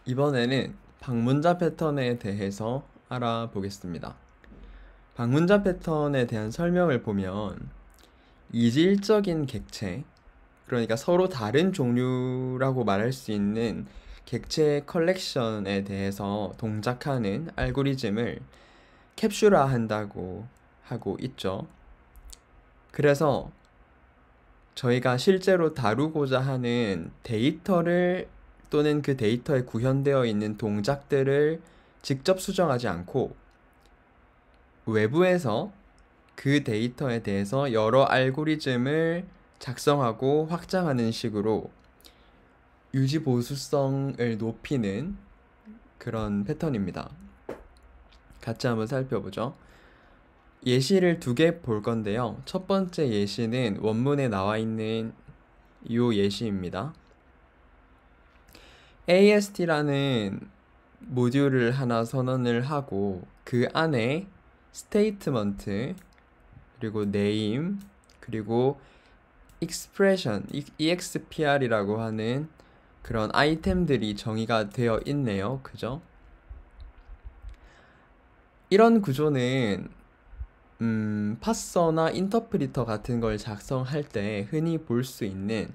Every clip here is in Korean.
이번에는 방문자 패턴에 대해서 알아보겠습니다. 방문자 패턴에 대한 설명을 보면 이질적인 객체, 그러니까 서로 다른 종류라고 말할 수 있는 객체 컬렉션에 대해서 동작하는 알고리즘을 캡슐화한다고 하고 있죠. 그래서 저희가 실제로 다루고자 하는 데이터를 또는 그 데이터에 구현되어 있는 동작들을 직접 수정하지 않고 외부에서 그 데이터에 대해서 여러 알고리즘을 작성하고 확장하는 식으로 유지 보수성을 높이는 그런 패턴입니다. 같이 한번 살펴보죠. 예시를 두 개 볼 건데요. 첫 번째 예시는 원문에 나와 있는 이 예시입니다. AST라는 모듈을 하나 선언을 하고 그 안에 스테이트먼트 그리고 name 그리고 expression EXPR이라고 하는 그런 아이템들이 정의가 되어 있네요. 그죠? 이런 구조는 파서나 인터프리터 같은 걸 작성할 때 흔히 볼 수 있는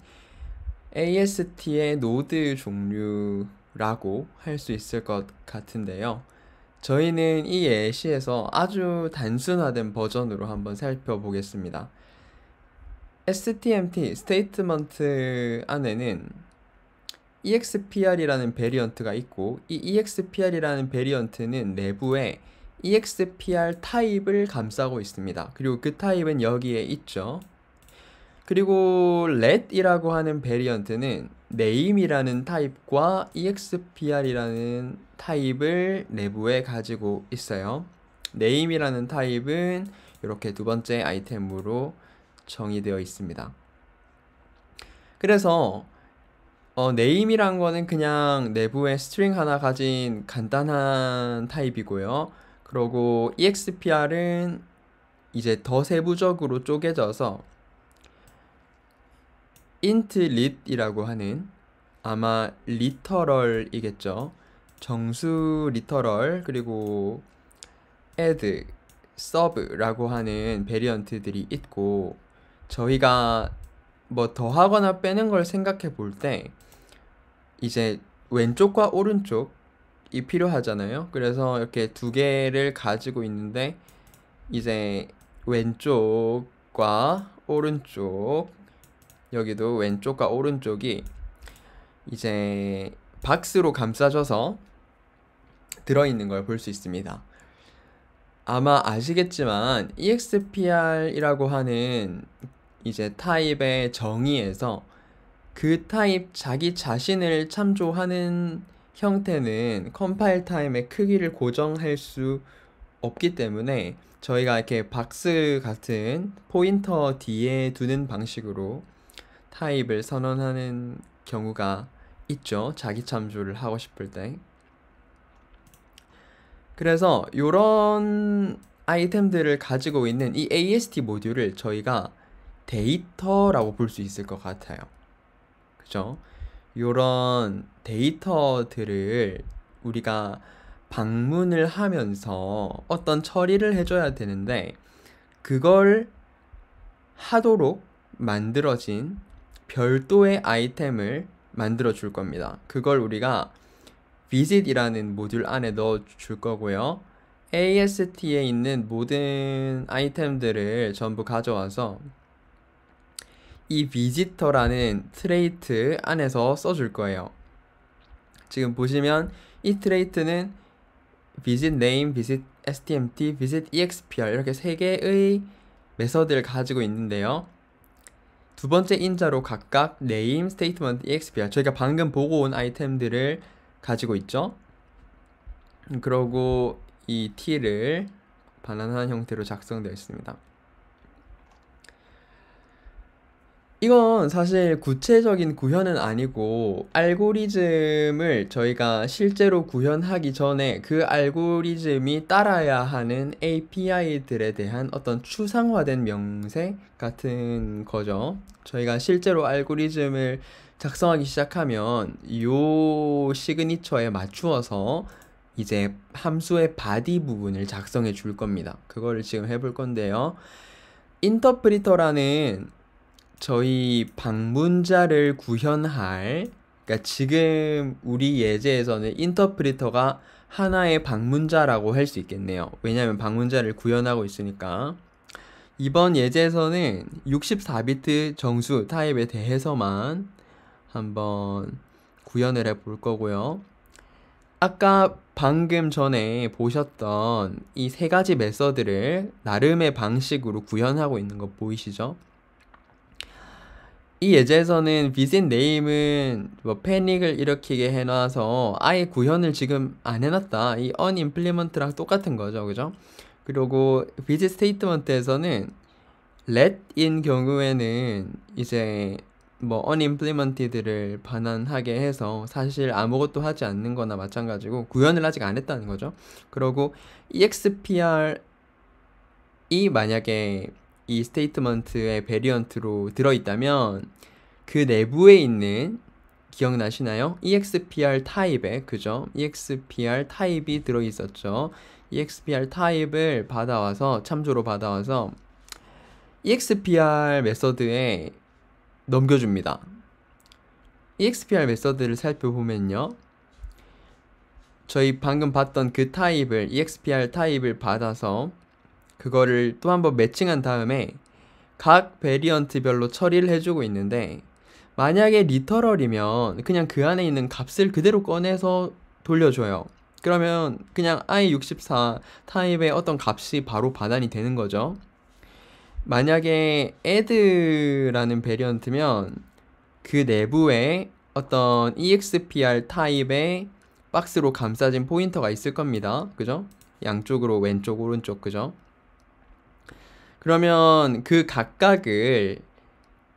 AST의 노드 종류라고 할 수 있을 것 같은데요. 저희는 이 예시에서 아주 단순화된 버전으로 한번 살펴보겠습니다. STMT, 스테이트먼트 안에는 EXPR이라는 베리언트가 있고 이 EXPR이라는 베리언트는 내부에 EXPR 타입을 감싸고 있습니다. 그리고 그 타입은 여기에 있죠. 그리고 let이라고 하는 베리언트는 name이라는 타입과 EXPR이라는 타입을 내부에 가지고 있어요. name이라는 타입은 이렇게 두 번째 아이템으로 정의되어 있습니다. 그래서 name이란 거는 그냥 내부에 스트링 하나 가진 간단한 타입이고요. 그리고 EXPR은 이제 더 세부적으로 쪼개져서 int lit이라고 하는 아마 리터럴이겠죠. 정수 리터럴 그리고 add, sub라고 하는 베리언트들이 있고 저희가 뭐 더하거나 빼는 걸 생각해 볼 때 이제 왼쪽과 오른쪽이 필요하잖아요. 그래서 이렇게 두 개를 가지고 있는데 이제 왼쪽과 오른쪽 여기도 왼쪽과 오른쪽이 이제 박스로 감싸져서 들어있는 걸 볼 수 있습니다. 아마 아시겠지만 EXPR이라고 하는 이제 타입의 정의에서 그 타입 자기 자신을 참조하는 형태는 컴파일 타임의 크기를 고정할 수 없기 때문에 저희가 이렇게 박스 같은 포인터 뒤에 두는 방식으로 타입을 선언하는 경우가 있죠. 자기 참조를 하고 싶을 때. 그래서 이런 아이템들을 가지고 있는 이 AST 모듈을 저희가 데이터라고 볼 수 있을 것 같아요. 그죠? 이런 데이터들을 우리가 방문을 하면서 어떤 처리를 해줘야 되는데 그걸 하도록 만들어진 별도의 아이템을 만들어 줄 겁니다. 그걸 우리가 visit이라는 모듈 안에 넣어 줄 거고요. AST에 있는 모든 아이템들을 전부 가져와서 이 visitor라는 트레이트 안에서 써줄 거예요. 지금 보시면 이 트레이트는 visit name, visit stmt, visit expr 이렇게 세 개의 메서드를 가지고 있는데요. 두 번째 인자로 각각 name, statement, expr 저희가 방금 보고 온 아이템들을 가지고 있죠. 그러고 이 t를 반환한 형태로 작성되어 있습니다. 이건 사실 구체적인 구현은 아니고 알고리즘을 저희가 실제로 구현하기 전에 그 알고리즘이 따라야 하는 API들에 대한 어떤 추상화된 명세 같은 거죠. 저희가 실제로 알고리즘을 작성하기 시작하면 요 시그니처에 맞추어서 이제 함수의 바디 부분을 작성해 줄 겁니다. 그거를 지금 해볼 건데요. 인터프리터라는 저희 방문자를 구현할, 그러니까 지금 우리 예제에서는 인터프리터가 하나의 방문자라고 할 수 있겠네요. 왜냐하면 방문자를 구현하고 있으니까. 이번 예제에서는 64비트 정수 타입에 대해서만 한번 구현을 해 볼 거고요. 아까 방금 전에 보셨던 이 세 가지 메서드를 나름의 방식으로 구현하고 있는 거 보이시죠? 이 예제에서는 visit name은 뭐 패닉을 일으키게 해놔서 아예 구현을 지금 안 해놨다. 이 unimplement랑 똑같은 거죠. 그죠? 그리고 visit statement에서는 let in 경우에는 이제 뭐 unimplemented를 반환하게 해서 사실 아무것도 하지 않는 거나 마찬가지고 구현을 아직 안 했다는 거죠. 그리고 expr이 만약에 이 스테이트먼트의 베리언트로 들어있다면 그 내부에 있는, 기억나시나요? expr 타입에, 그죠? expr 타입이 들어있었죠. expr 타입을 받아와서, 참조로 받아와서 expr 메서드에 넘겨줍니다. expr 메서드를 살펴보면요, 저희 방금 봤던 그 타입을, expr 타입을 받아서 그거를 또 한번 매칭한 다음에 각 베리언트별로 처리를 해주고 있는데, 만약에 리터럴이면 그냥 그 안에 있는 값을 그대로 꺼내서 돌려줘요. 그러면 그냥 i64 타입의 어떤 값이 바로 반환이 되는 거죠. 만약에 add라는 베리언트면 그 내부에 어떤 expr 타입의 박스로 감싸진 포인터가 있을 겁니다. 그죠? 양쪽으로 왼쪽 오른쪽, 그죠? 그러면 그 각각을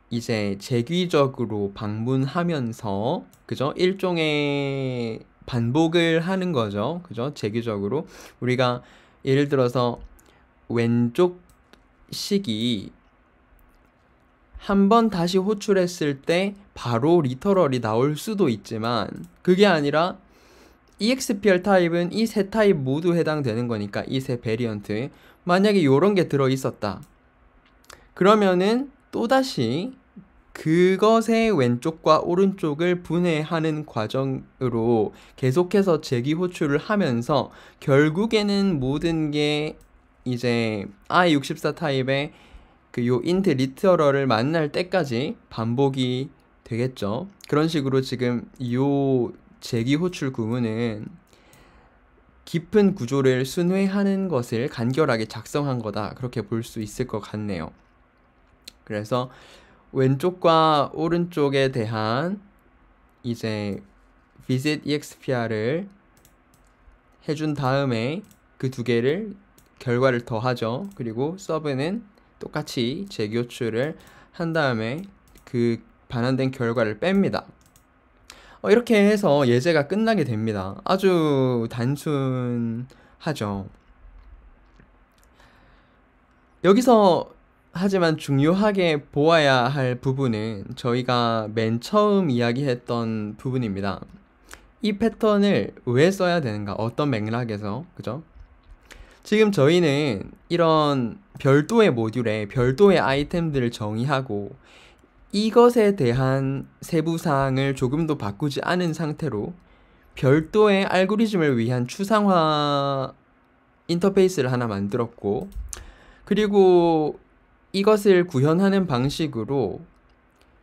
이제 재귀적으로 방문하면서, 그죠? 일종의 반복을 하는 거죠. 그죠? 재귀적으로. 우리가 예를 들어서 왼쪽 식이 한 번 다시 호출했을 때 바로 리터럴이 나올 수도 있지만, 그게 아니라 expr 타입은 이 세 타입 모두 해당되는 거니까, 이 세 베리언트. 만약에 요런 게 들어있었다. 그러면은 또다시 그것의 왼쪽과 오른쪽을 분해하는 과정으로 계속해서 재기 호출을 하면서 결국에는 모든 게 이제 i64 타입의 그 요 int 리터럴을 만날 때까지 반복이 되겠죠. 그런 식으로 지금 요 재기 호출 구문은 깊은 구조를 순회하는 것을 간결하게 작성한 거다. 그렇게 볼 수 있을 것 같네요. 그래서 왼쪽과 오른쪽에 대한 이제 visit expr를 해준 다음에 그 두 개를 결과를 더하죠. 그리고 sub는 똑같이 재교출을 한 다음에 그 반환된 결과를 뺍니다. 이렇게 해서 예제가 끝나게 됩니다. 아주 단순하죠. 여기서 하지만 중요하게 보아야 할 부분은 저희가 맨 처음 이야기했던 부분입니다. 이 패턴을 왜 써야 되는가? 어떤 맥락에서, 그죠? 지금 저희는 이런 별도의 모듈에 별도의 아이템들을 정의하고 이것에 대한 세부사항을 조금도 바꾸지 않은 상태로 별도의 알고리즘을 위한 추상화 인터페이스를 하나 만들었고, 그리고 이것을 구현하는 방식으로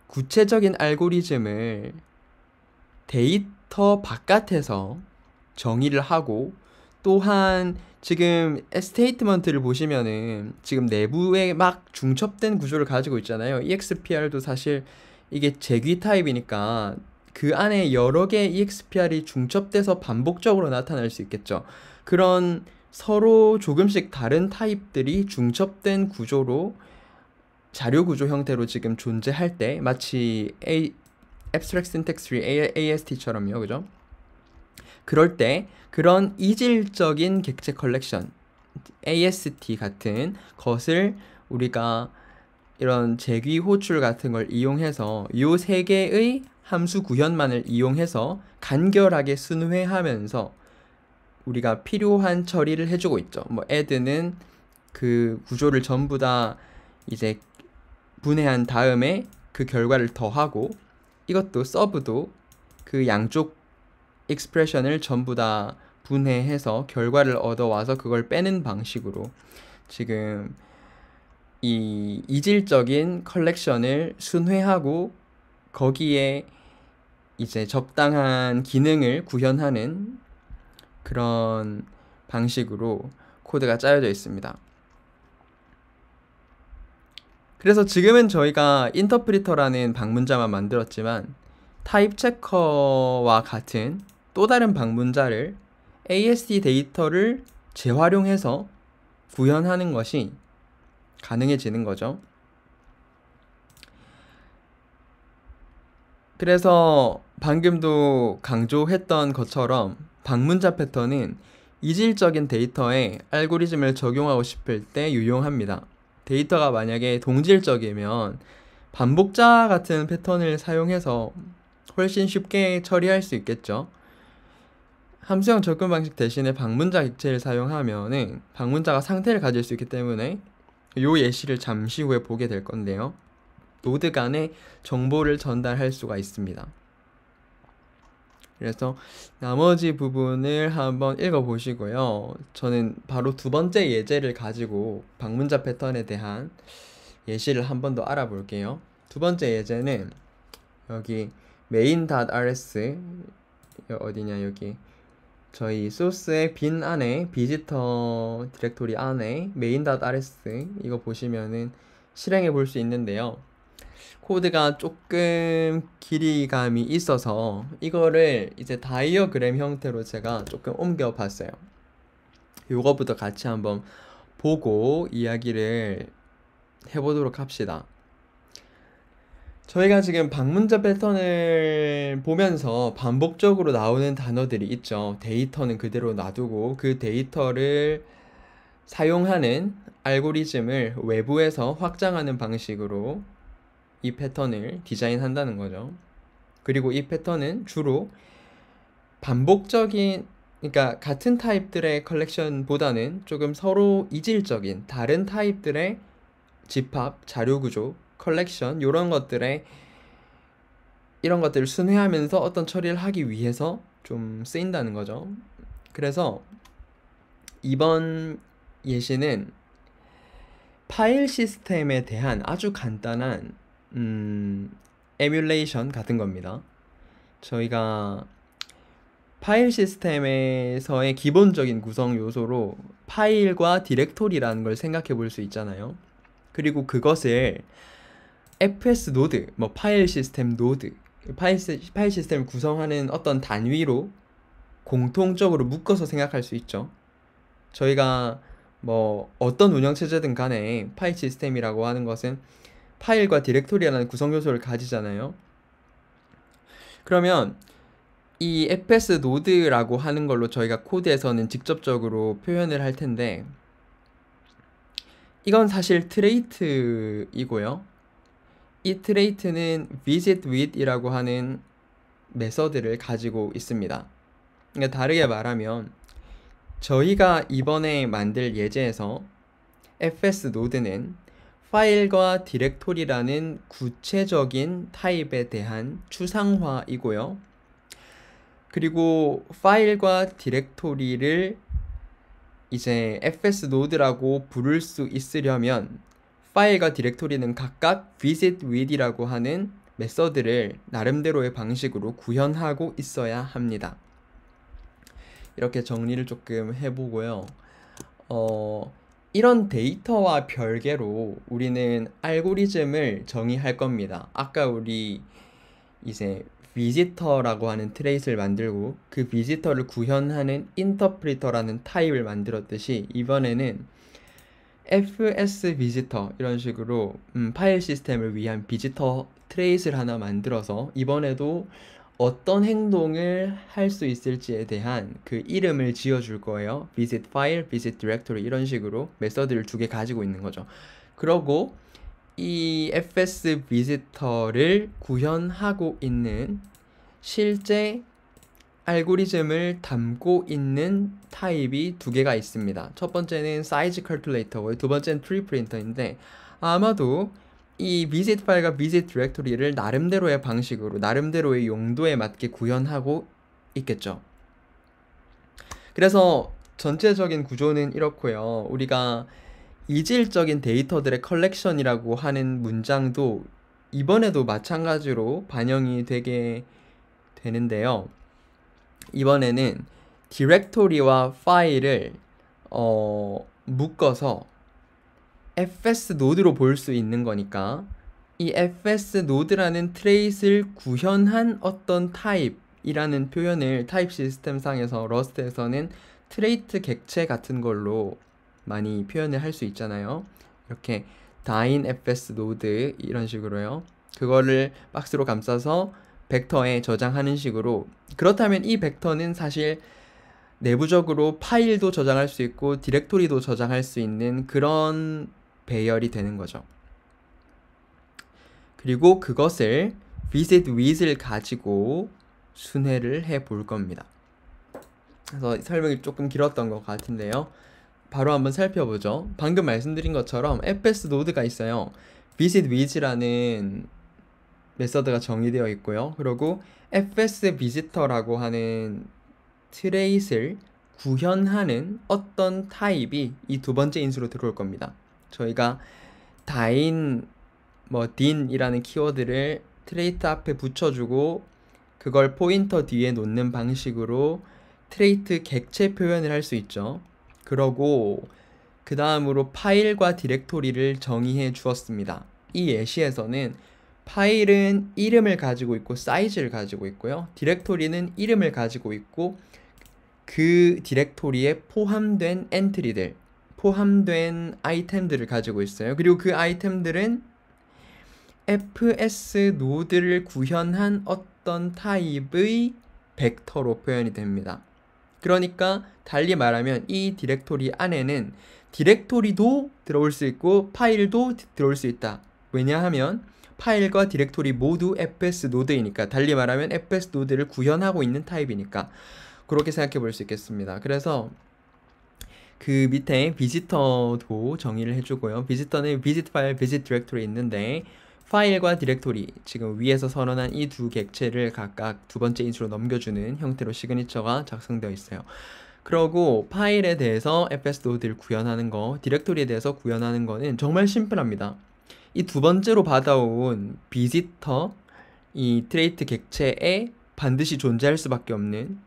구체적인 알고리즘을 데이터 바깥에서 정의를 하고, 또한 지금 스테이트먼트를 보시면은 지금 내부에 막 중첩된 구조를 가지고 있잖아요. expr도 사실 이게 재귀 타입이니까 그 안에 여러 개의 expr이 중첩돼서 반복적으로 나타날 수 있겠죠. 그런 서로 조금씩 다른 타입들이 중첩된 구조로 자료 구조 형태로 지금 존재할 때, 마치 Abstract Syntax Tree AST처럼요, 그죠? 그럴 때 그런 이질적인 객체 컬렉션 AST 같은 것을 우리가 이런 재귀 호출 같은 걸 이용해서 요 세 개의 함수 구현만을 이용해서 간결하게 순회하면서 우리가 필요한 처리를 해주고 있죠. 뭐 add는 그 구조를 전부 다 이제 분해한 다음에 그 결과를 더하고, 이것도 서브도 그 양쪽 익스프레션을 전부 다 분해해서 결과를 얻어와서 그걸 빼는 방식으로 지금 이 이질적인 컬렉션을 순회하고 거기에 이제 적당한 기능을 구현하는 그런 방식으로 코드가 짜여져 있습니다. 그래서 지금은 저희가 인터프리터라는 방문자만 만들었지만 타입 체커와 같은 또 다른 방문자를 AST 데이터를 재활용해서 구현하는 것이 가능해지는 거죠. 그래서 방금도 강조했던 것처럼 방문자 패턴은 이질적인 데이터에 알고리즘을 적용하고 싶을 때 유용합니다. 데이터가 만약에 동질적이면 반복자 같은 패턴을 사용해서 훨씬 쉽게 처리할 수 있겠죠. 함수형 접근 방식 대신에 방문자 객체를 사용하면은 방문자가 상태를 가질 수 있기 때문에 이 예시를 잠시 후에 보게 될 건데요. 노드 간에 정보를 전달할 수가 있습니다. 그래서 나머지 부분을 한번 읽어보시고요. 저는 바로 두 번째 예제를 가지고 방문자 패턴에 대한 예시를 한 번 더 알아볼게요. 두 번째 예제는 여기 main.rs 어디냐, 여기 저희 소스의 빈 안에 비지터 디렉토리 안에 main.rs 이거 보시면은 실행해 볼 수 있는데요. 코드가 조금 길이감이 있어서 이거를 이제 다이어그램 형태로 제가 조금 옮겨 봤어요. 요거부터 같이 한번 보고 이야기를 해보도록 합시다. 저희가 지금 방문자 패턴을 보면서 반복적으로 나오는 단어들이 있죠. 데이터는 그대로 놔두고 그 데이터를 사용하는 알고리즘을 외부에서 확장하는 방식으로 이 패턴을 디자인한다는 거죠. 그리고 이 패턴은 주로 반복적인, 그러니까 같은 타입들의 컬렉션보다는 조금 서로 이질적인 다른 타입들의 집합, 자료구조, 컬렉션 이런 것들을 순회하면서 어떤 처리를 하기 위해서 좀 쓰인다는 거죠. 그래서 이번 예시는 파일 시스템에 대한 아주 간단한 에뮬레이션 같은 겁니다. 저희가 파일 시스템에서의 기본적인 구성 요소로 파일과 디렉토리라는 걸 생각해 볼 수 있잖아요. 그리고 그것을 FS 노드, 뭐 파일 시스템 노드, 파일 시스템을 구성하는 어떤 단위로 공통적으로 묶어서 생각할 수 있죠. 저희가 뭐 어떤 운영체제든 간에 파일 시스템이라고 하는 것은 파일과 디렉토리라는 구성 요소를 가지잖아요. 그러면 이 fs 노드라고 하는 걸로 저희가 코드에서는 직접적으로 표현을 할 텐데, 이건 사실 트레이트이고요. 이 트레이트는 visit with 이라고 하는 메서드를 가지고 있습니다. 그러니까 다르게 말하면 저희가 이번에 만들 예제에서 fs 노드는 파일과 디렉토리라는 구체적인 타입에 대한 추상화이고요. 그리고 파일과 디렉토리를 이제 fs 노드라고 부를 수 있으려면 파일과 디렉토리는 각각 visit with이라고 하는 메서드를 나름대로의 방식으로 구현하고 있어야 합니다. 이렇게 정리를 조금 해보고요. 이런 데이터와 별개로 우리는 알고리즘을 정의할 겁니다. 아까 우리 이제 비지터라고 하는 트레이스를 만들고 그 비지터를 구현하는 인터프리터라는 타입을 만들었듯이 이번에는 fs 비지터 이런 식으로 파일 시스템을 위한 비지터 트레이스를 하나 만들어서 이번에도 어떤 행동을 할 수 있을지에 대한 그 이름을 지어줄 거예요. visit file, visit directory 이런 식으로 메서드를 두 개 가지고 있는 거죠. 그러고 이 fs visitor를 구현하고 있는 실제 알고리즘을 담고 있는 타입이 두 개가 있습니다. 첫 번째는 size calculator고 두 번째는 tree printer인데 아마도 이 visit 파일과 visit 디렉토리를 나름대로의 방식으로 나름대로의 용도에 맞게 구현하고 있겠죠. 그래서 전체적인 구조는 이렇고요. 우리가 이질적인 데이터들의 컬렉션이라고 하는 문장도 이번에도 마찬가지로 반영이 되게 되는데요. 이번에는 디렉토리와 파일을 묶어서 fs 노드로 볼 수 있는 거니까 이 fs 노드라는 트레이스를 구현한 어떤 타입이라는 표현을 타입 시스템상에서 러스트에서는 트레이트 객체 같은 걸로 많이 표현을 할 수 있잖아요. 이렇게 다인 fs 노드 이런 식으로요. 그거를 박스로 감싸서 벡터에 저장하는 식으로. 그렇다면 이 벡터는 사실 내부적으로 파일도 저장할 수 있고 디렉토리도 저장할 수 있는 그런 배열이 되는 거죠. 그리고 그것을 visit with를 가지고 순회를 해 볼 겁니다. 그래서 설명이 조금 길었던 것 같은데요. 바로 한번 살펴보죠. 방금 말씀드린 것처럼 fs 노드가 있어요. visit with라는 메서드가 정의되어 있고요. 그리고 fs visitor라고 하는 트레이스를 구현하는 어떤 타입이 이 두 번째 인수로 들어올 겁니다. 저희가 다인 din이라는 키워드를 트레이트 앞에 붙여주고 그걸 포인터 뒤에 놓는 방식으로 트레이트 객체 표현을 할 수 있죠. 그러고 그 다음으로 파일과 디렉토리를 정의해 주었습니다. 이 예시에서는 파일은 이름을 가지고 있고 사이즈를 가지고 있고요. 디렉토리는 이름을 가지고 있고 그 디렉토리에 포함된 엔트리들, 포함된 아이템들을 가지고 있어요. 그리고 그 아이템들은 fs 노드를 구현한 어떤 타입의 벡터로 표현이 됩니다. 그러니까 달리 말하면 이 디렉토리 안에는 디렉토리도 들어올 수 있고 파일도 들어올 수 있다. 왜냐하면 파일과 디렉토리 모두 fs 노드이니까, 달리 말하면 fs 노드를 구현하고 있는 타입이니까 그렇게 생각해 볼 수 있겠습니다. 그래서 그 밑에 비지터도 정의를 해주고요. 비지터는 visit 파일, visit 디렉토리 있는데 파일과 디렉토리, 지금 위에서 선언한 이 두 객체를 각각 두 번째 인수로 넘겨주는 형태로 시그니처가 작성되어 있어요. 그러고 파일에 대해서 fs 노드를 구현하는 거, 디렉토리에 대해서 구현하는 거는 정말 심플합니다. 이 두 번째로 받아온 비지터, 이 트레이트 객체에 반드시 존재할 수밖에 없는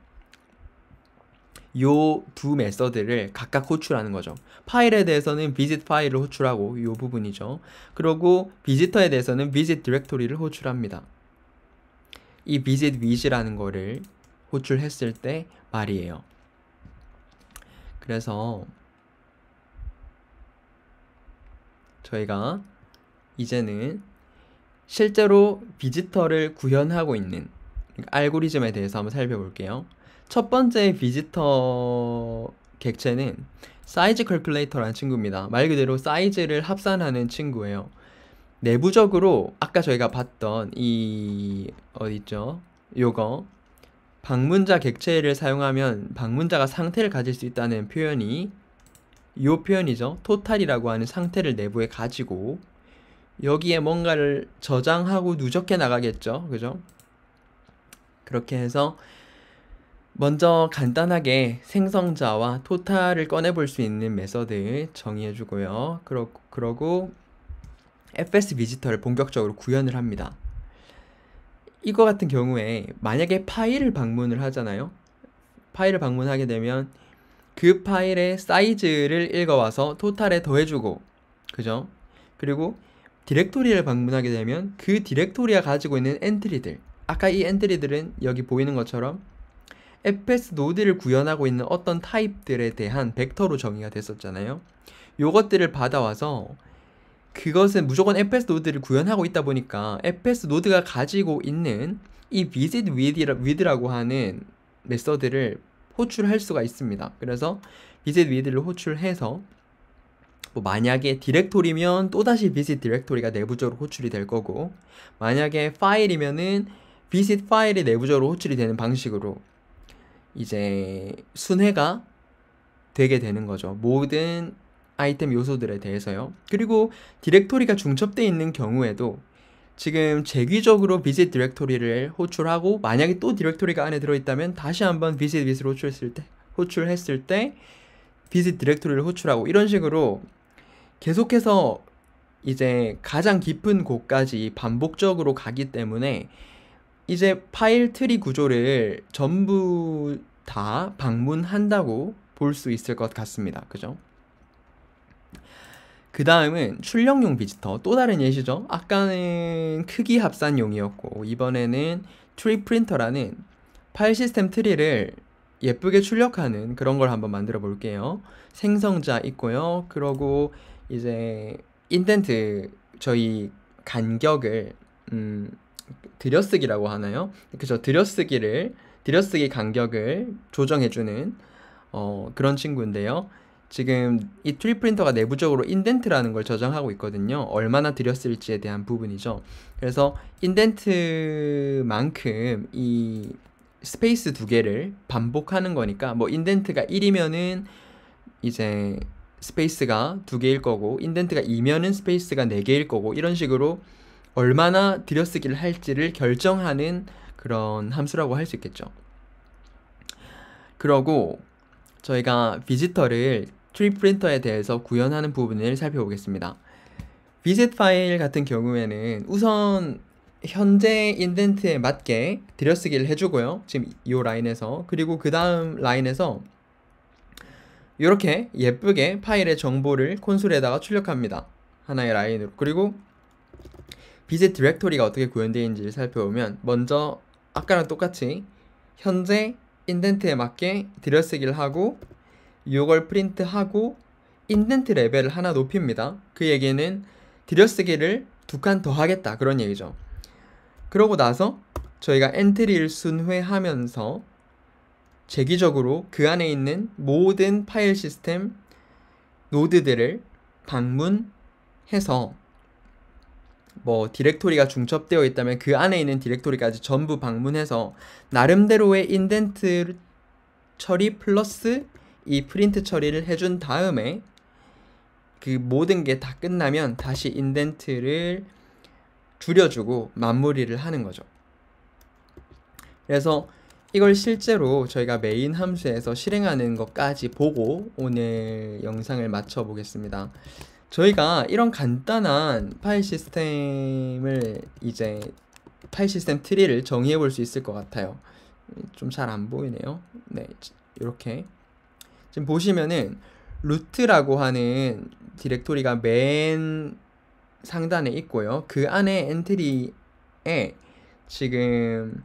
요 두 메서드를 각각 호출하는 거죠. 파일에 대해서는 visit 파일을 호출하고 요 부분이죠. 그리고 비지터에 대해서는 visit 디렉토리를 호출합니다. 이 visit with라는 거를 호출했을 때 말이에요. 그래서 저희가 이제는 실제로 비지터를 구현하고 있는 알고리즘에 대해서 한번 살펴볼게요. 첫 번째 비지터 객체는 사이즈 캘큘레이터라는 친구입니다. 말 그대로 사이즈를 합산하는 친구예요. 내부적으로 아까 저희가 봤던 이 어디있죠? 요거 방문자 객체를 사용하면 방문자가 상태를 가질 수 있다는 표현이 요 표현이죠. 토탈이라고 하는 상태를 내부에 가지고 여기에 뭔가를 저장하고 누적해 나가겠죠. 그죠? 그렇게 해서 먼저 간단하게 생성자와 토탈을 꺼내볼 수 있는 메서드 정의해주고요. 그러고 fs 비지터를 본격적으로 구현을 합니다. 이거 같은 경우에 만약에 파일을 방문을 하잖아요. 파일을 방문하게 되면 그 파일의 사이즈를 읽어와서 토탈에 더해주고, 그죠? 그리고 디렉토리를 방문하게 되면 그 디렉토리가 가지고 있는 엔트리들, 아까 이 엔트리들은 여기 보이는 것처럼 fs 노드를 구현하고 있는 어떤 타입들에 대한 벡터로 정의가 됐었잖아요. 요것들을 받아와서 그것은 무조건 fs 노드를 구현하고 있다 보니까 fs 노드가 가지고 있는 이 visit with라고 하는 메서드를 호출할 수가 있습니다. 그래서 visit with를 호출해서 뭐 만약에 디렉토리면 또다시 visit 디렉토리가 내부적으로 호출이 될 거고, 만약에 파일이면은 visit 파일이 내부적으로 호출이 되는 방식으로 이제 순회가 되게 되는 거죠. 모든 아이템 요소들에 대해서요. 그리고 디렉토리가 중첩되어 있는 경우에도 지금 재귀적으로 visit 디렉토리를 호출하고, 만약에 또 디렉토리가 안에 들어있다면 다시 한번 visit visit을 호출했을 때 visit 디렉토리를 호출하고, 이런 식으로 계속해서 이제 가장 깊은 곳까지 반복적으로 가기 때문에 이제 파일 트리 구조를 전부 다 방문한다고 볼 수 있을 것 같습니다. 그죠? 그 다음은 출력용 비지터. 또 다른 예시죠. 아까는 크기 합산용이었고, 이번에는 트리 프린터라는 파일 시스템 트리를 예쁘게 출력하는 그런 걸 한번 만들어 볼게요. 생성자 있고요. 그러고 이제 인덴트, 저희 간격을 들여쓰기라고 하나요? 그죠? 들여쓰기 간격을 조정해주는 그런 친구인데요. 지금 이 3D 프린터가 내부적으로 인덴트라는 걸 저장하고 있거든요. 얼마나 들였을지에 대한 부분이죠. 그래서 인덴트만큼 이 스페이스 두 개를 반복하는 거니까, 뭐 인덴트가 1이면은 이제 스페이스가 2개일 거고, 인덴트가 2면은 스페이스가 4개일 거고, 이런 식으로 얼마나 들여쓰기를 할지를 결정하는 그런 함수라고 할 수 있겠죠. 그러고 저희가 비지터를 3D 프린터에 대해서 구현하는 부분을 살펴보겠습니다. visit 파일 같은 경우에는 우선 현재 인덴트에 맞게 들여쓰기를 해주고요. 지금 이 라인에서. 그리고 그 다음 라인에서 이렇게 예쁘게 파일의 정보를 콘솔에다가 출력합니다. 하나의 라인으로. 그리고 visit 디렉토리가 어떻게 구현되어 있는지를 살펴보면, 먼저 아까랑 똑같이 현재 인덴트에 맞게 들여쓰기를 하고, 이걸 프린트하고 인덴트 레벨을 하나 높입니다. 그 얘기는 들여쓰기를 2칸 더 하겠다, 그런 얘기죠. 그러고 나서 저희가 엔트리를 순회하면서 재기적으로 그 안에 있는 모든 파일 시스템 노드들을 방문해서, 뭐 디렉토리가 중첩되어 있다면 그 안에 있는 디렉토리까지 전부 방문해서 나름대로의 인덴트 처리 플러스 이 프린트 처리를 해준 다음에, 그 모든 게 다 끝나면 다시 인덴트를 줄여주고 마무리를 하는 거죠. 그래서 이걸 실제로 저희가 메인 함수에서 실행하는 것까지 보고 오늘 영상을 마쳐 보겠습니다. 저희가 이런 간단한 파일 시스템 트리를 정의해 볼 수 있을 것 같아요. 좀 잘 안 보이네요. 네, 이렇게 지금 보시면은 루트라고 하는 디렉토리가 맨 상단에 있고요. 그 안에 엔트리에 지금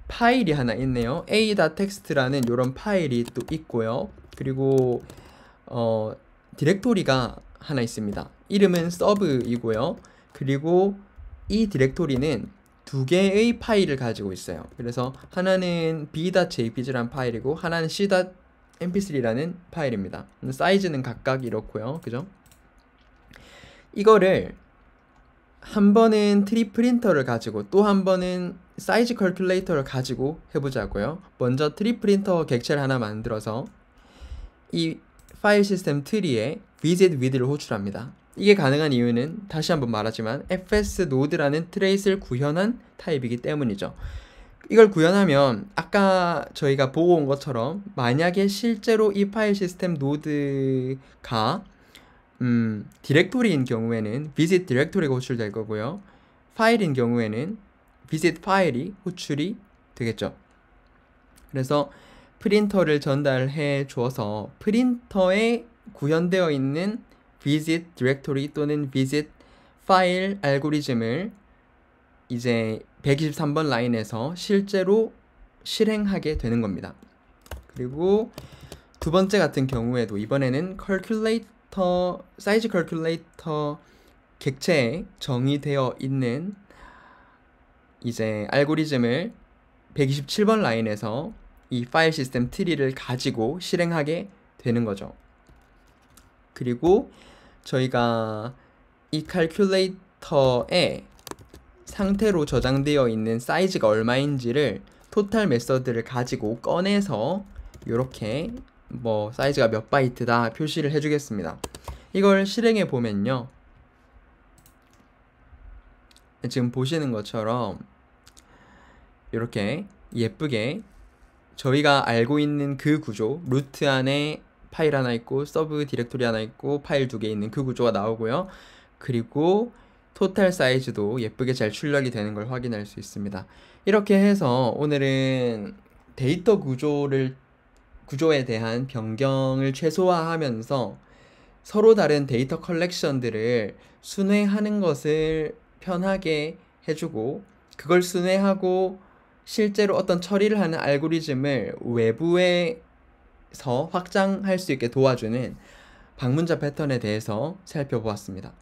파일이 하나 있네요. a.txt라는 이런 파일이 또 있고요. 그리고 디렉토리가 하나 있습니다. 이름은 서브이고요. 그리고 이 디렉토리는 2개의 파일을 가지고 있어요. 그래서 하나는 b.jpg라는 파일이고 하나는 c.mp3라는 파일입니다. 사이즈는 각각 이렇고요. 그죠? 이거를 한 번은 3D 프린터를 가지고 또 한 번은 사이즈 컬큘레이터를 가지고 해보자고요. 먼저 3D 프린터 객체를 하나 만들어서 이 파일 시스템 트리에 visit with를 호출합니다. 이게 가능한 이유는 다시 한번 말하지만 fs node라는 트레이스를 구현한 타입이기 때문이죠. 이걸 구현하면 아까 저희가 보고 온 것처럼 만약에 실제로 이 파일 시스템 노드가 디렉토리인 경우에는 visit 디렉토리가 호출될 거고요. 파일인 경우에는 visit 파일이 호출이 되겠죠. 그래서 프린터를 전달해 줘서 프린터에 구현되어 있는 visit 디렉토리 또는 visit 파일 알고리즘을 이제 123번 라인에서 실제로 실행하게 되는 겁니다. 그리고 두 번째 같은 경우에도 이번에는 사이즈 컬큘레이터 객체에 정의되어 있는 이제 알고리즘을 127번 라인에서 이 파일 시스템 트리를 가지고 실행하게 되는 거죠. 그리고 저희가 이 캘큘레이터에 상태로 저장되어 있는 사이즈가 얼마인지를 토탈 메서드를 가지고 꺼내서 이렇게 뭐 사이즈가 몇 바이트다 표시를 해주겠습니다. 이걸 실행해 보면요, 지금 보시는 것처럼 이렇게 예쁘게 저희가 알고 있는 그 구조, 루트 안에 파일 하나 있고 서브 디렉토리 하나 있고 파일 2개 있는 그 구조가 나오고요. 그리고 토탈 사이즈도 예쁘게 잘 출력이 되는 걸 확인할 수 있습니다. 이렇게 해서 오늘은 데이터 구조에 대한 변경을 최소화하면서 서로 다른 데이터 컬렉션들을 순회하는 것을 편하게 해주고, 그걸 순회하고 실제로 어떤 처리를 하는 알고리즘을 외부에서 확장할 수 있게 도와주는 방문자 패턴에 대해서 살펴보았습니다.